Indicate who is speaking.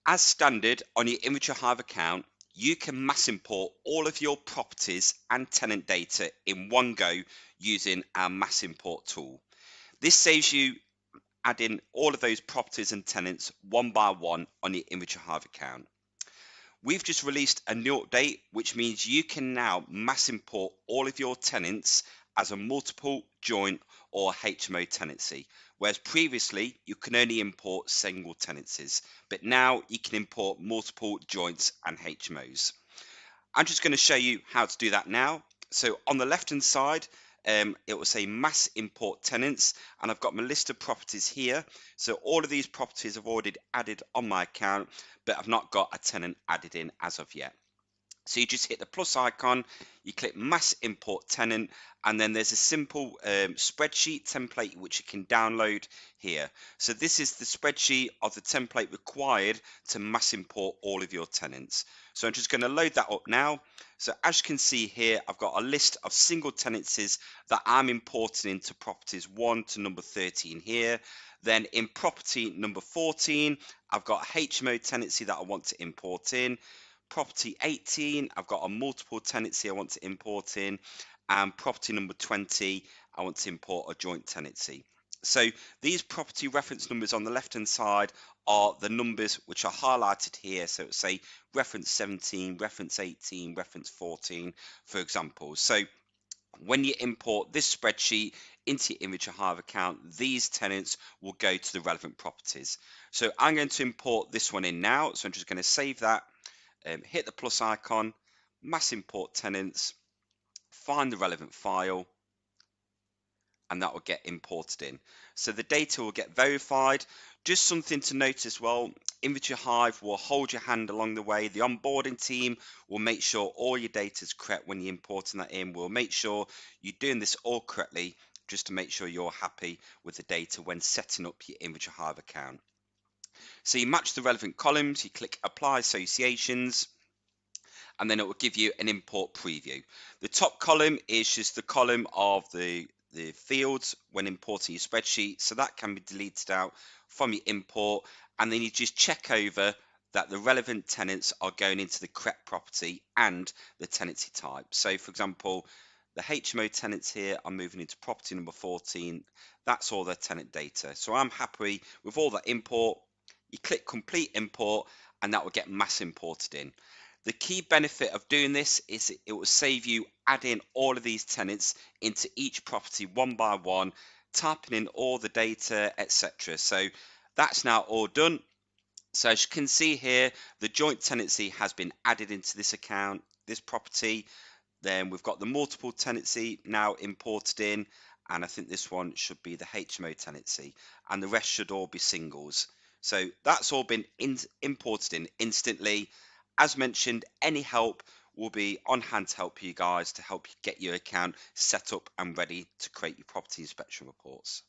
Speaker 1: As standard on your Inventory Hive account, you can mass import all of your properties and tenant data in one go using our mass import tool. This saves you adding all of those properties and tenants one by one on your Inventory Hive account. We've just released a new update, which means you can now mass import all of your tenants as a multiple, joint, or HMO tenancy, whereas previously you can only import single tenancies, but now you can import multiple joints and HMOs. I'm just going to show you how to do that now. So on the left hand side, it will say mass import tenants, and I've got my list of properties here. So all of these properties I've already added on my account, but I've not got a tenant added in as of yet. So you just hit the plus icon, you click mass import tenant, and then there's a simple spreadsheet template which you can download here. So this is the spreadsheet of the template required to mass import all of your tenants. So I'm just going to load that up now. So as you can see here, I've got a list of single tenancies that I'm importing into properties 1 to number 13 here. Then in property number 14, I've got a HMO tenancy that I want to import in. Property 18, I've got a multiple tenancy I want to import in, and property number 20, I want to import a joint tenancy. So these property reference numbers on the left hand side are the numbers which are highlighted here. So it's say reference 17, reference 18, reference 14, for example. So when you import this spreadsheet into your Inventory Hive account, these tenants will go to the relevant properties. So I'm going to import this one in now. So I'm just going to save that. Hit the plus icon, mass import tenants, find the relevant file, and that will get imported in. So the data will get verified. Just something to note as well, Inventory Hive will hold your hand along the way. The onboarding team will make sure all your data is correct when you're importing that in. We'll make sure you're doing this all correctly just to make sure you're happy with the data when setting up your Inventory Hive account. So you match the relevant columns, you click Apply Associations, and then it will give you an import preview. The top column is just the column of the fields when importing your spreadsheet, so that can be deleted out from your import, and then you just check over that the relevant tenants are going into the correct property and the tenancy type. So for example, the HMO tenants here are moving into property number 14. That's all their tenant data. So I'm happy with all that import. You click complete import, and that will get mass imported in. The key benefit of doing this is it will save you adding all of these tenants into each property one by one, typing in all the data, etc. So that's now all done. So as you can see here, the joint tenancy has been added into this account, this property. Then we've got the multiple tenancy now imported in, and I think this one should be the HMO tenancy, and the rest should all be singles. So that's all been imported in instantly. As mentioned, any help will be on hand to help you guys to help you get your account set up and ready to create your property inspection reports.